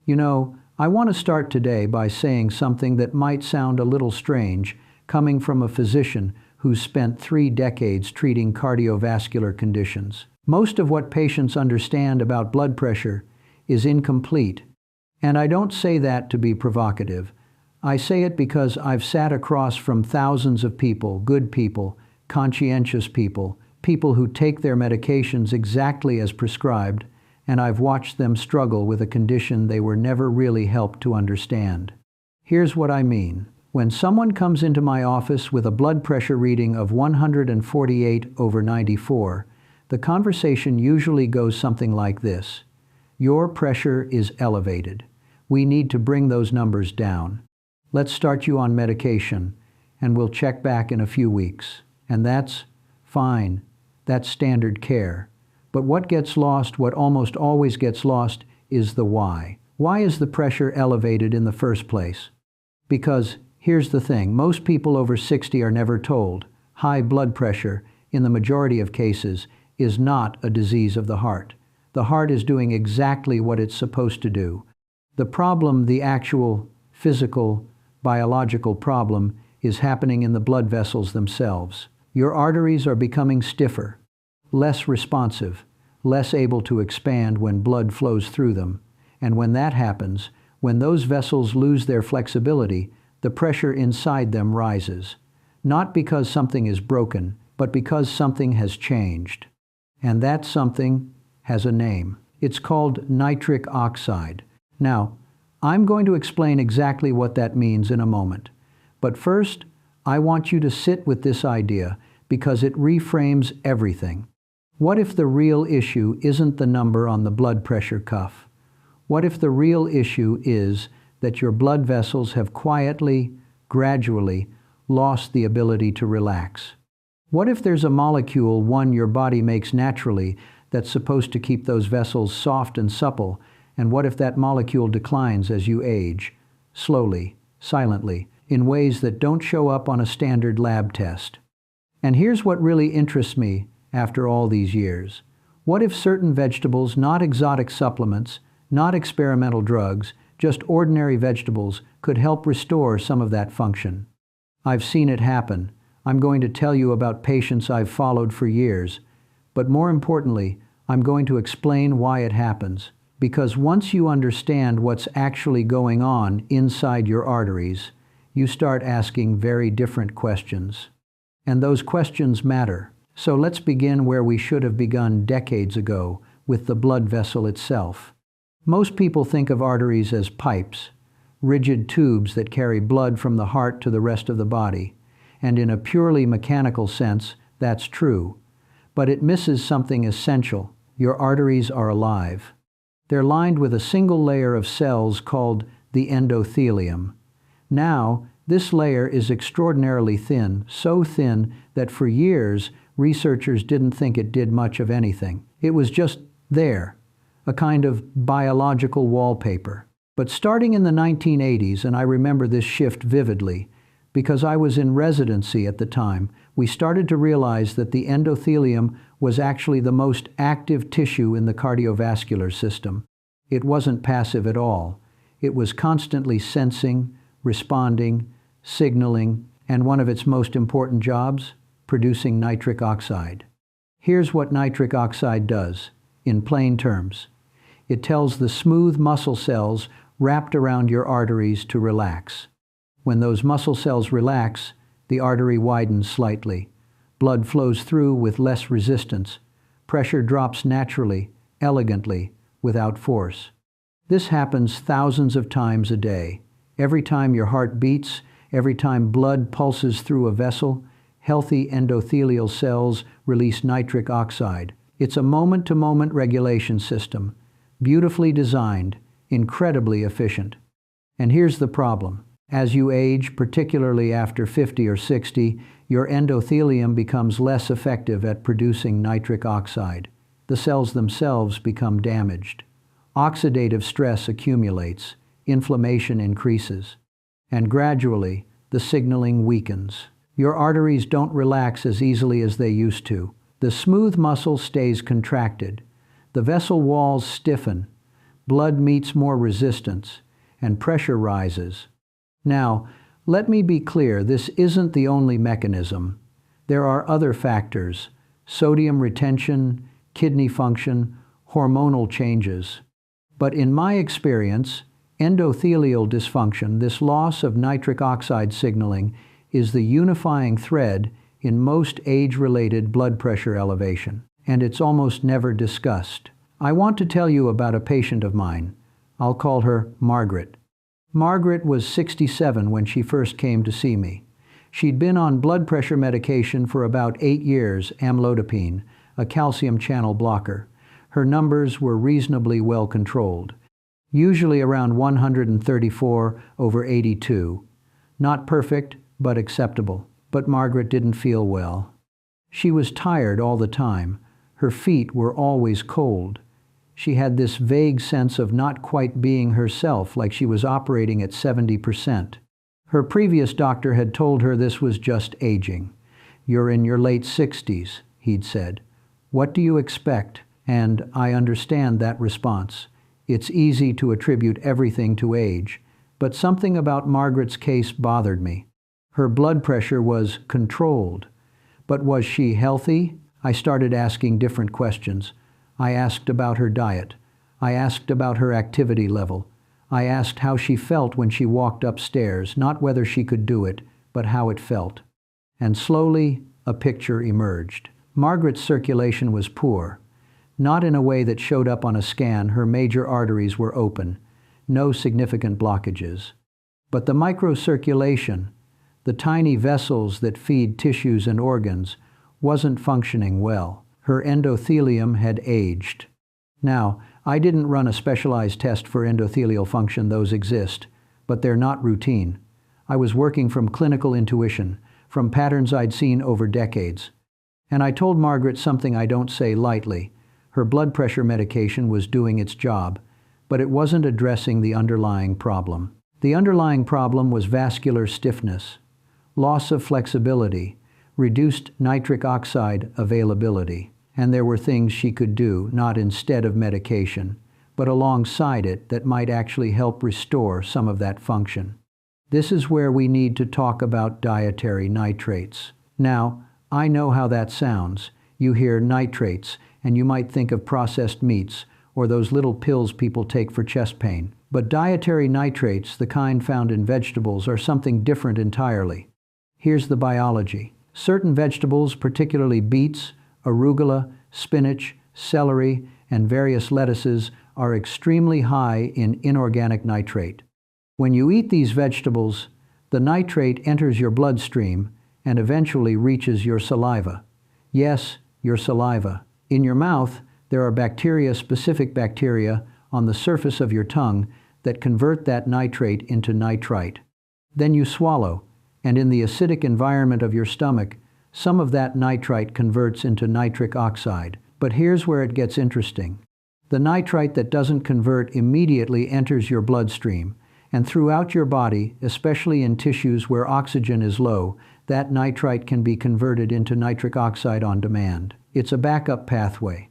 I want to start today by saying something that might sound a little strange, coming from a physician who's spent 3 decades treating cardiovascular conditions. Most of what patients understand about blood pressure is incomplete. And I don't say that to be provocative. I say it because I've sat across from thousands of people, good people, conscientious people, people who take their medications exactly as prescribed, and I've watched them struggle with a condition they were never really helped to understand. Here's what I mean. When someone comes into my office with a blood pressure reading of 148/94, the conversation usually goes something like this. Your pressure is elevated. We need to bring those numbers down. Let's start you on medication, and we'll check back in a few weeks. And that's fine. That's standard care. But what gets lost, what almost always gets lost, is the why. Why is the pressure elevated in the first place? Because here's the thing, most people over 60 are never told. High blood pressure, in the majority of cases, is not a disease of the heart. The heart is doing exactly what it's supposed to do. The problem, the actual physical, biological problem, is happening in the blood vessels themselves. Your arteries are becoming stiffer, less responsive, less able to expand when blood flows through them. And when that happens, when those vessels lose their flexibility, the pressure inside them rises. Not because something is broken, but because something has changed. And that something has a name. It's called nitric oxide. Now, I'm going to explain exactly what that means in a moment. But first, I want you to sit with this idea because it reframes everything. What if the real issue isn't the number on the blood pressure cuff? What if the real issue is that your blood vessels have quietly, gradually, lost the ability to relax? What if there's a molecule, one your body makes naturally, that's supposed to keep those vessels soft and supple, and what if that molecule declines as you age, slowly, silently, in ways that don't show up on a standard lab test? And here's what really interests me after all these years. What if certain vegetables, not exotic supplements, not experimental drugs, just ordinary vegetables, could help restore some of that function? I've seen it happen. I'm going to tell you about patients I've followed for years. But more importantly, I'm going to explain why it happens. Because once you understand what's actually going on inside your arteries, you start asking very different questions. And those questions matter. So let's begin where we should have begun decades ago, with the blood vessel itself. Most people think of arteries as pipes, rigid tubes that carry blood from the heart to the rest of the body. And in a purely mechanical sense, that's true. But it misses something essential. Your arteries are alive. They're lined with a single layer of cells called the endothelium. Now, this layer is extraordinarily thin, so thin that for years, researchers didn't think it did much of anything. It was just there, a kind of biological wallpaper. But starting in the 1980s, and I remember this shift vividly, because I was in residency at the time, we started to realize that the endothelium was actually the most active tissue in the cardiovascular system. It wasn't passive at all. It was constantly sensing, responding, signaling, and one of its most important jobs, producing nitric oxide. Here's what nitric oxide does, in plain terms. It tells the smooth muscle cells wrapped around your arteries to relax. When those muscle cells relax, the artery widens slightly. Blood flows through with less resistance. Pressure drops naturally, elegantly, without force. This happens thousands of times a day. Every time your heart beats, every time blood pulses through a vessel, healthy endothelial cells release nitric oxide. It's a moment-to-moment regulation system, beautifully designed, incredibly efficient. And here's the problem. As you age, particularly after 50 or 60, your endothelium becomes less effective at producing nitric oxide. The cells themselves become damaged. Oxidative stress accumulates, inflammation increases, and gradually, the signaling weakens. Your arteries don't relax as easily as they used to. The smooth muscle stays contracted. The vessel walls stiffen. blood meets more resistance, and pressure rises. Now, let me be clear, this isn't the only mechanism. There are other factors: sodium retention, kidney function, hormonal changes. But in my experience, endothelial dysfunction, this loss of nitric oxide signaling, is the unifying thread in most age-related blood pressure elevation, and it's almost never discussed. I want to tell you about a patient of mine. I'll call her Margaret. Margaret was 67 when she first came to see me. She'd been on blood pressure medication for about 8 years, amlodipine, a calcium channel blocker. Her numbers were reasonably well controlled, usually around 134/82. Not perfect, but acceptable. But Margaret didn't feel well. She was tired all the time. Her feet were always cold. She had this vague sense of not quite being herself, like she was operating at 70%. Her previous doctor had told her this was just aging. "You're in your late 60s, he'd said. "What do you expect?" And I understand that response. It's easy to attribute everything to age, but something about Margaret's case bothered me. Her blood pressure was controlled. But was she healthy? I started asking different questions. I asked about her diet. I asked about her activity level. I asked how she felt when she walked upstairs, not whether she could do it, but how it felt. And slowly, a picture emerged. Margaret's circulation was poor. Not in a way that showed up on a scan. Her major arteries were open. No significant blockages. But the microcirculation, the tiny vessels that feed tissues and organs, wasn't functioning well. Her endothelium had aged. Now, I didn't run a specialized test for endothelial function. Those exist, but they're not routine. I was working from clinical intuition, from patterns I'd seen over decades. And I told Margaret something I don't say lightly. Her blood pressure medication was doing its job, but it wasn't addressing the underlying problem. The underlying problem was vascular stiffness, loss of flexibility, reduced nitric oxide availability. And there were things she could do, not instead of medication, but alongside it, that might actually help restore some of that function. This is where we need to talk about dietary nitrates. Now, I know how that sounds. You hear nitrates, and you might think of processed meats, or those little pills people take for chest pain. But dietary nitrates, the kind found in vegetables, are something different entirely. Here's the biology. Certain vegetables, particularly beets, arugula, spinach, celery, and various lettuces, are extremely high in inorganic nitrate. When you eat these vegetables, the nitrate enters your bloodstream and eventually reaches your saliva. Yes, your saliva. In your mouth, there are specific bacteria on the surface of your tongue that convert that nitrate into nitrite. Then you swallow, and in the acidic environment of your stomach, some of that nitrite converts into nitric oxide. But here's where it gets interesting. The nitrite that doesn't convert immediately enters your bloodstream, and throughout your body, especially in tissues where oxygen is low, that nitrite can be converted into nitric oxide on demand. It's a backup pathway.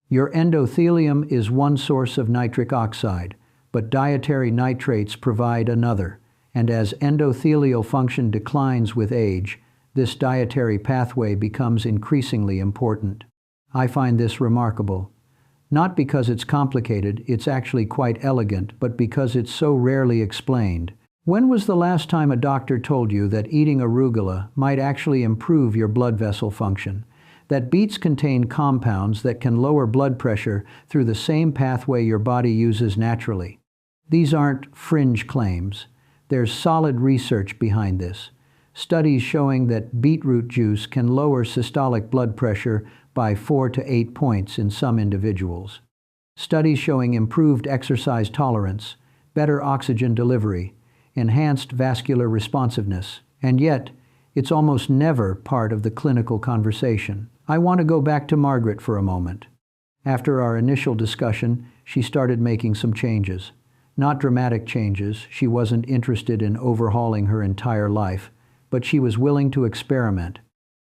Your endothelium is one source of nitric oxide, but dietary nitrates provide another. And as endothelial function declines with age, this dietary pathway becomes increasingly important. I find this remarkable. Not because it's complicated, it's actually quite elegant, but because it's so rarely explained. When was the last time a doctor told you that eating arugula might actually improve your blood vessel function? That beets contain compounds that can lower blood pressure through the same pathway your body uses naturally? These aren't fringe claims. There's solid research behind this. Studies showing that beetroot juice can lower systolic blood pressure by 4 to 8 points in some individuals. Studies showing improved exercise tolerance, better oxygen delivery, enhanced vascular responsiveness. And yet, it's almost never part of the clinical conversation. I want to go back to Margaret for a moment. After our initial discussion, she started making some changes. Not dramatic changes. She wasn't interested in overhauling her entire life, but she was willing to experiment.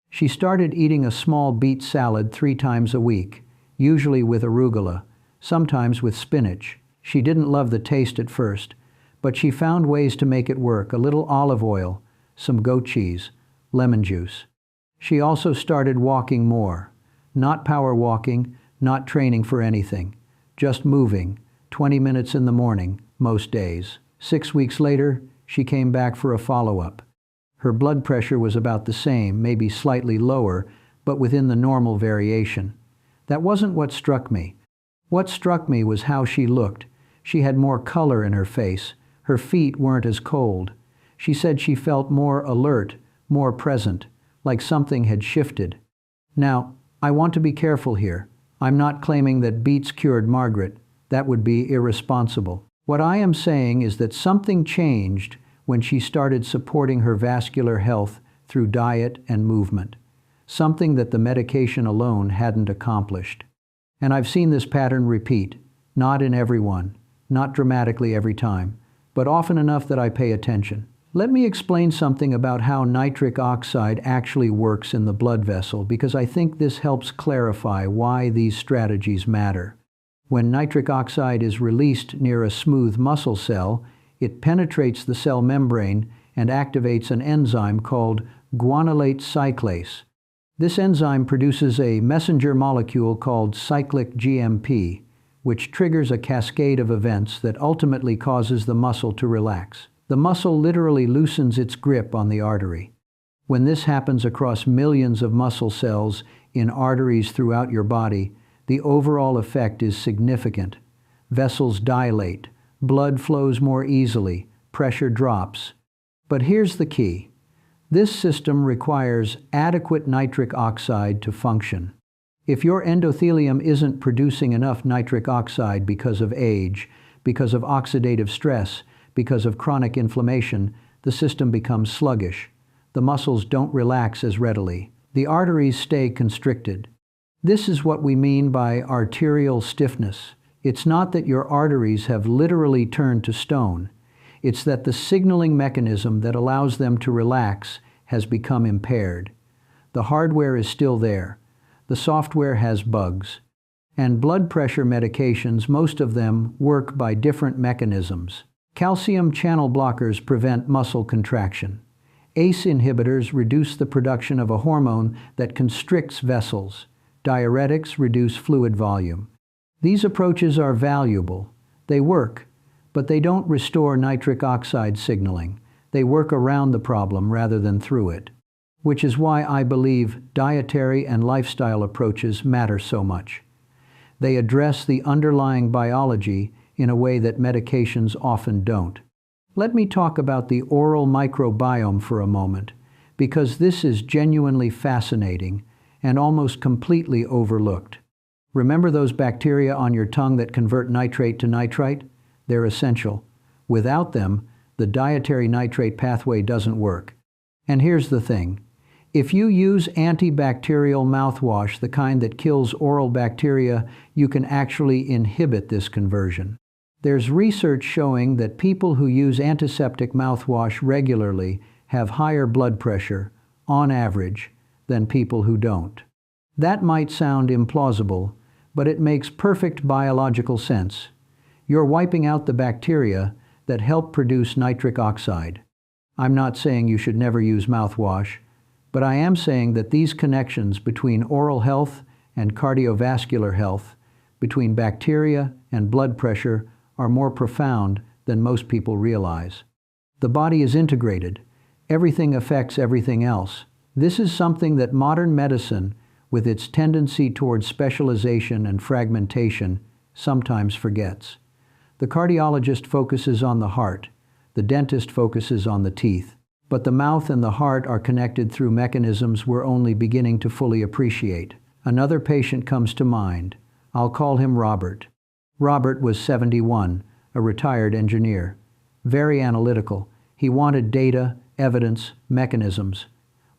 She started eating a small beet salad 3 times a week, usually with arugula, sometimes with spinach. She didn't love the taste at first, but she found ways to make it work: a little olive oil, some goat cheese, lemon juice. She also started walking more. Not power walking, not training for anything. Just moving, 20 minutes in the morning, most days. 6 weeks later, she came back for a follow-up. Her blood pressure was about the same, maybe slightly lower, but within the normal variation. That wasn't what struck me. What struck me was how she looked. She had more color in her face. Her feet weren't as cold. She said she felt more alert, more present, like something had shifted. Now, I want to be careful here. I'm not claiming that beets cured Margaret. That would be irresponsible. What I am saying is that something changed when she started supporting her vascular health through diet and movement, something that the medication alone hadn't accomplished. And I've seen this pattern repeat, not in everyone, not dramatically every time, but often enough that I pay attention. Let me explain something about how nitric oxide actually works in the blood vessel, because I think this helps clarify why these strategies matter. When nitric oxide is released near a smooth muscle cell, it penetrates the cell membrane and activates an enzyme called guanylate cyclase. This enzyme produces a messenger molecule called cyclic GMP, which triggers a cascade of events that ultimately causes the muscle to relax. The muscle literally loosens its grip on the artery. When this happens across millions of muscle cells in arteries throughout your body, the overall effect is significant. Vessels dilate, blood flows more easily, pressure drops. But here's the key. This system requires adequate nitric oxide to function. If your endothelium isn't producing enough nitric oxide because of age, because of oxidative stress, because of chronic inflammation, the system becomes sluggish. The muscles don't relax as readily. The arteries stay constricted. This is what we mean by arterial stiffness. It's not that your arteries have literally turned to stone. It's that the signaling mechanism that allows them to relax has become impaired. The hardware is still there. The software has bugs. And blood pressure medications, most of them, work by different mechanisms. Calcium channel blockers prevent muscle contraction. ACE inhibitors reduce the production of a hormone that constricts vessels. Diuretics reduce fluid volume. These approaches are valuable. They work, but they don't restore nitric oxide signaling. They work around the problem rather than through it. Which is why I believe dietary and lifestyle approaches matter so much. They address the underlying biology in a way that medications often don't. Let me talk about the oral microbiome for a moment, because this is genuinely fascinating and almost completely overlooked. Remember those bacteria on your tongue that convert nitrate to nitrite? They're essential. Without them, the dietary nitrate pathway doesn't work. And here's the thing. If you use antibacterial mouthwash, the kind that kills oral bacteria, you can actually inhibit this conversion. There's research showing that people who use antiseptic mouthwash regularly have higher blood pressure, on average, than people who don't. That might sound implausible, but it makes perfect biological sense. You're wiping out the bacteria that help produce nitric oxide. I'm not saying you should never use mouthwash, but I am saying that these connections between oral health and cardiovascular health, between bacteria and blood pressure, are more profound than most people realize. The body is integrated. Everything affects everything else. This is something that modern medicine, with its tendency towards specialization and fragmentation, sometimes forgets. The cardiologist focuses on the heart. The dentist focuses on the teeth. But the mouth and the heart are connected through mechanisms we're only beginning to fully appreciate. Another patient comes to mind. I'll call him Robert. Robert was 71, a retired engineer. Very analytical. He wanted data, evidence, mechanisms.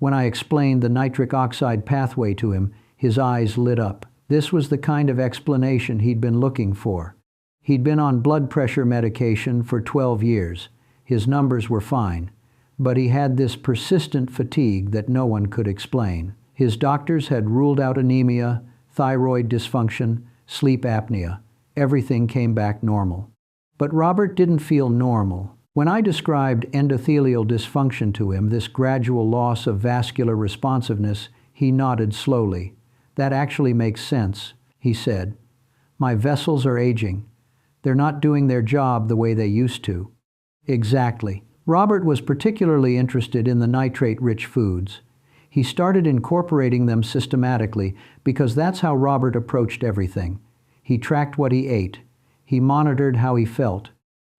When I explained the nitric oxide pathway to him, his eyes lit up. This was the kind of explanation he'd been looking for. He'd been on blood pressure medication for 12 years. His numbers were fine. But he had this persistent fatigue that no one could explain. His doctors had ruled out anemia, thyroid dysfunction, sleep apnea. Everything came back normal. But Robert didn't feel normal. When I described endothelial dysfunction to him, this gradual loss of vascular responsiveness, he nodded slowly. "That actually makes sense," he said. "My vessels are aging. They're not doing their job the way they used to." Exactly. Robert was particularly interested in the nitrate-rich foods. He started incorporating them systematically because that's how Robert approached everything. He tracked what he ate. He monitored how he felt.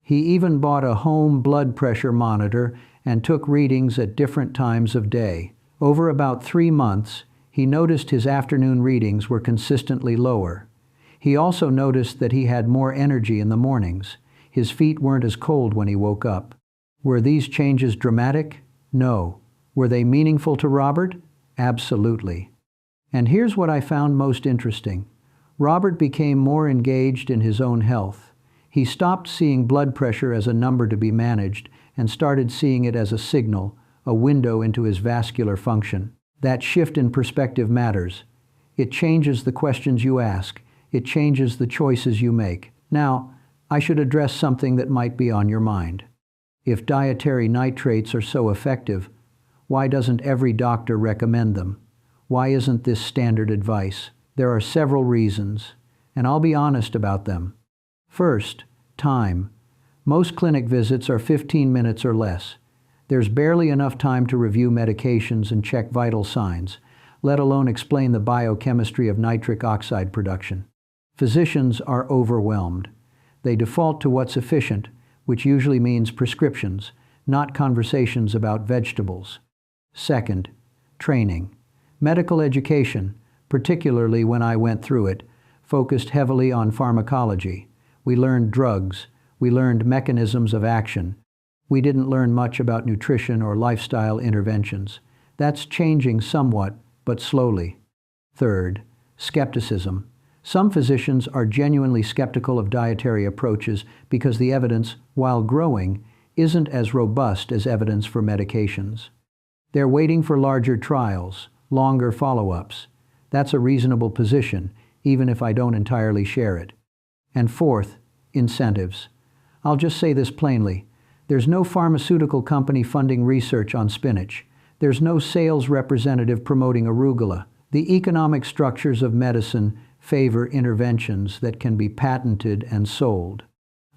He even bought a home blood pressure monitor and took readings at different times of day. Over about 3 months, he noticed his afternoon readings were consistently lower. He also noticed that he had more energy in the mornings. His feet weren't as cold when he woke up. Were these changes dramatic? No. Were they meaningful to Robert? Absolutely. And here's what I found most interesting. Robert became more engaged in his own health. He stopped seeing blood pressure as a number to be managed and started seeing it as a signal, a window into his vascular function. That shift in perspective matters. It changes the questions you ask. It changes the choices you make. Now, I should address something that might be on your mind. If dietary nitrates are so effective, why doesn't every doctor recommend them? Why isn't this standard advice? There are several reasons, and I'll be honest about them. First, time. Most clinic visits are 15 minutes or less. There's barely enough time to review medications and check vital signs, let alone explain the biochemistry of nitric oxide production. Physicians are overwhelmed. They default to what's efficient, which usually means prescriptions, not conversations about vegetables. Second, training. Medical education, particularly when I went through it, focused heavily on pharmacology. We learned drugs. We learned mechanisms of action. We didn't learn much about nutrition or lifestyle interventions. That's changing somewhat, but slowly. Third, skepticism. Some physicians are genuinely skeptical of dietary approaches because the evidence, while growing, isn't as robust as evidence for medications. They're waiting for larger trials, longer follow-ups. That's a reasonable position, even if I don't entirely share it. And fourth, incentives. I'll just say this plainly. There's no pharmaceutical company funding research on spinach. There's no sales representative promoting arugula. The economic structures of medicine favor interventions that can be patented and sold.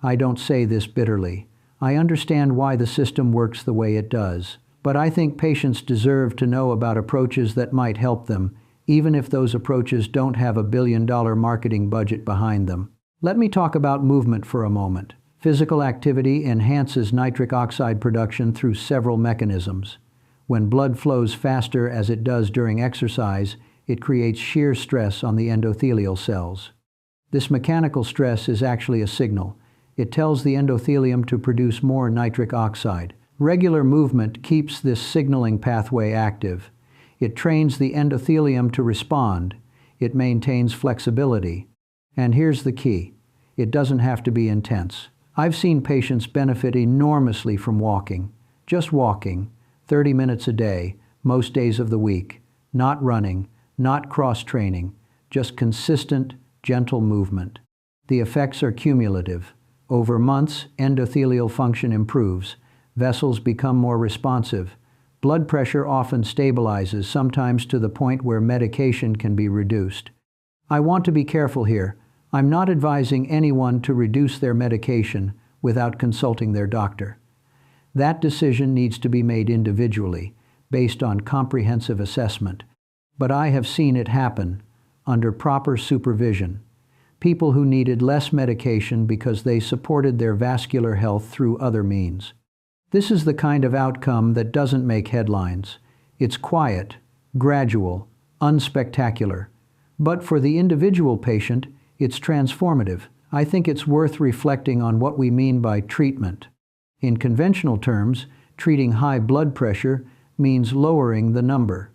I don't say this bitterly. I understand why the system works the way it does. But I think patients deserve to know about approaches that might help them, even if those approaches don't have a billion-dollar marketing budget behind them. Let me talk about movement for a moment. Physical activity enhances nitric oxide production through several mechanisms. When blood flows faster as it does during exercise, it creates shear stress on the endothelial cells. This mechanical stress is actually a signal. It tells the endothelium to produce more nitric oxide. Regular movement keeps this signaling pathway active. It trains the endothelium to respond. It maintains flexibility. And here's the key. It doesn't have to be intense. I've seen patients benefit enormously from walking. Just walking, 30 minutes a day, most days of the week. Not running, not cross-training, just consistent, gentle movement. The effects are cumulative. Over months, endothelial function improves. Vessels become more responsive. Blood pressure often stabilizes, sometimes to the point where medication can be reduced. I want to be careful here. I'm not advising anyone to reduce their medication without consulting their doctor. That decision needs to be made individually, based on comprehensive assessment. But I have seen it happen, under proper supervision. People who needed less medication because they supported their vascular health through other means. This is the kind of outcome that doesn't make headlines. It's quiet, gradual, unspectacular. But for the individual patient, it's transformative. I think it's worth reflecting on what we mean by treatment. In conventional terms, treating high blood pressure means lowering the number.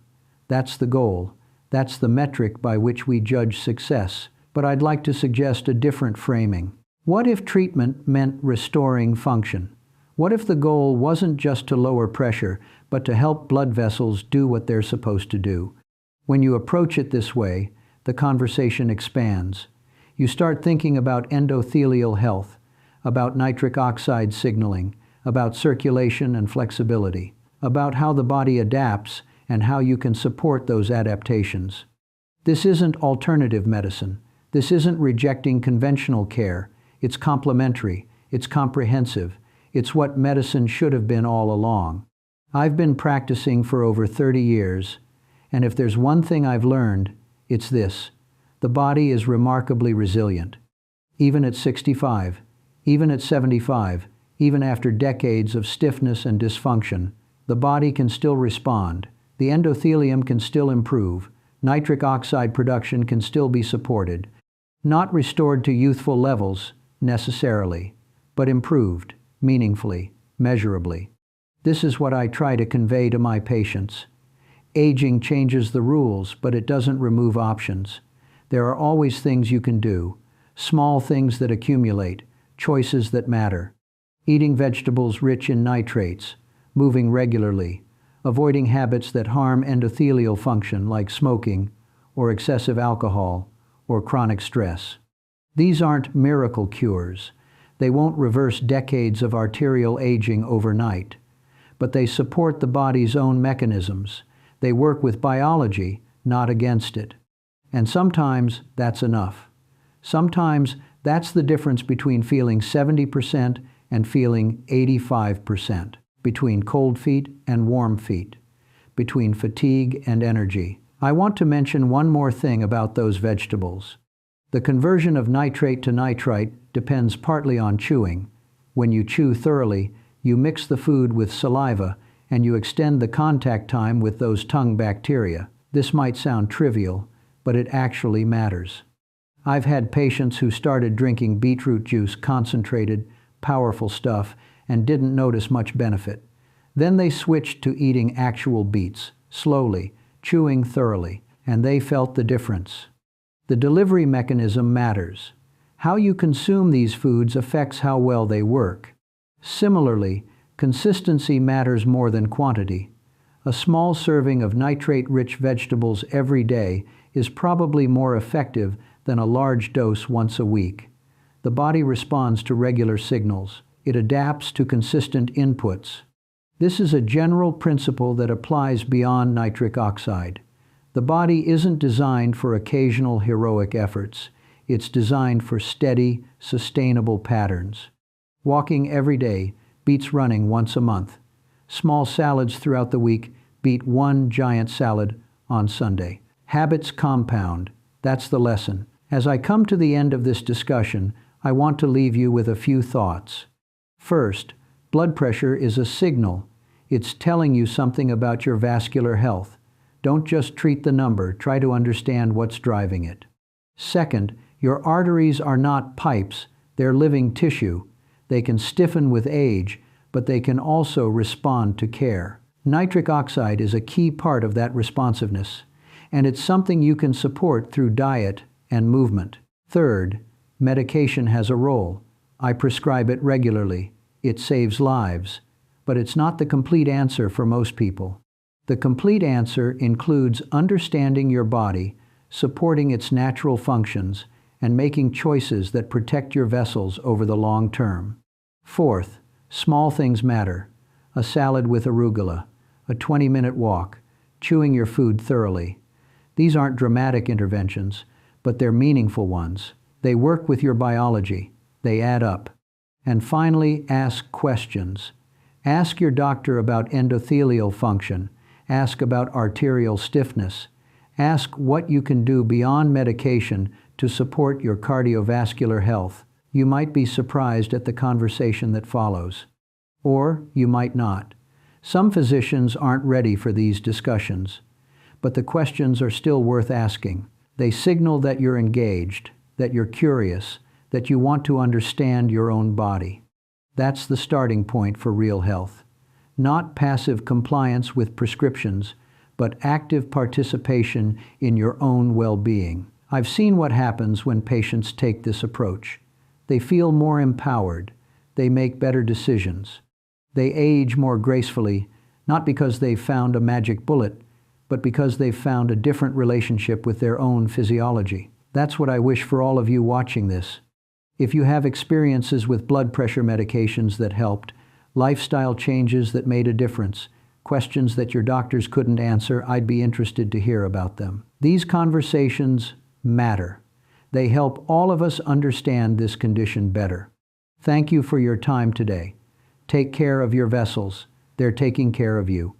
That's the goal. That's the metric by which we judge success. But I'd like to suggest a different framing. What if treatment meant restoring function? What if the goal wasn't just to lower pressure, but to help blood vessels do what they're supposed to do? When you approach it this way, the conversation expands. You start thinking about endothelial health, about nitric oxide signaling, about circulation and flexibility, about how the body adapts and how you can support those adaptations. This isn't alternative medicine. This isn't rejecting conventional care. It's complementary. It's comprehensive. It's what medicine should have been all along. I've been practicing for over 30 years, and if there's one thing I've learned, it's this. The body is remarkably resilient. Even at 65, even at 75, even after decades of stiffness and dysfunction, the body can still respond. The endothelium can still improve. Nitric oxide production can still be supported. Not restored to youthful levels, necessarily, but improved, meaningfully, measurably. This is what I try to convey to my patients. Aging changes the rules, but it doesn't remove options. There are always things you can do, small things that accumulate, choices that matter. Eating vegetables rich in nitrates, moving regularly, avoiding habits that harm endothelial function like smoking or excessive alcohol or chronic stress. These aren't miracle cures. They won't reverse decades of arterial aging overnight, but they support the body's own mechanisms. They work with biology, not against it. And sometimes that's enough. Sometimes that's the difference between feeling 70% and feeling 85%, between cold feet and warm feet, between fatigue and energy. I want to mention one more thing about those vegetables. The conversion of nitrate to nitrite depends partly on chewing. When you chew thoroughly, you mix the food with saliva and you extend the contact time with those tongue bacteria. This might sound trivial, but it actually matters. I've had patients who started drinking beetroot juice, concentrated, powerful stuff, and didn't notice much benefit. Then they switched to eating actual beets, slowly, chewing thoroughly, and they felt the difference. The delivery mechanism matters. How you consume these foods affects how well they work. Similarly, consistency matters more than quantity. A small serving of nitrate-rich vegetables every day is probably more effective than a large dose once a week. The body responds to regular signals. It adapts to consistent inputs. This is a general principle that applies beyond nitric oxide. The body isn't designed for occasional heroic efforts. It's designed for steady, sustainable patterns. Walking every day beats running once a month. Small salads throughout the week beat one giant salad on Sunday. Habits compound. That's the lesson. As I come to the end of this discussion, I want to leave you with a few thoughts. First, blood pressure is a signal. It's telling you something about your vascular health. Don't just treat the number, try to understand what's driving it. Second, your arteries are not pipes, they're living tissue. They can stiffen with age, but they can also respond to care. Nitric oxide is a key part of that responsiveness, and it's something you can support through diet and movement. Third, medication has a role. I prescribe it regularly. It saves lives, but it's not the complete answer for most people. The complete answer includes understanding your body, supporting its natural functions, and making choices that protect your vessels over the long term. Fourth, small things matter. A salad with arugula, a 20-minute walk, chewing your food thoroughly. These aren't dramatic interventions, but they're meaningful ones. They work with your biology. They add up. And finally, ask questions. Ask your doctor about endothelial function. Ask about arterial stiffness. Ask what you can do beyond medication to support your cardiovascular health. You might be surprised at the conversation that follows. Or you might not. Some physicians aren't ready for these discussions, but the questions are still worth asking. They signal that you're engaged, that you're curious, that you want to understand your own body. That's the starting point for real health. Not passive compliance with prescriptions, but active participation in your own well-being. I've seen what happens when patients take this approach. They feel more empowered. They make better decisions. They age more gracefully, not because they've found a magic bullet, but because they've found a different relationship with their own physiology. That's what I wish for all of you watching this. If you have experiences with blood pressure medications that helped, lifestyle changes that made a difference, questions that your doctors couldn't answer, I'd be interested to hear about them. These conversations matter. They help all of us understand this condition better. Thank you for your time today. Take care of your vessels. They're taking care of you.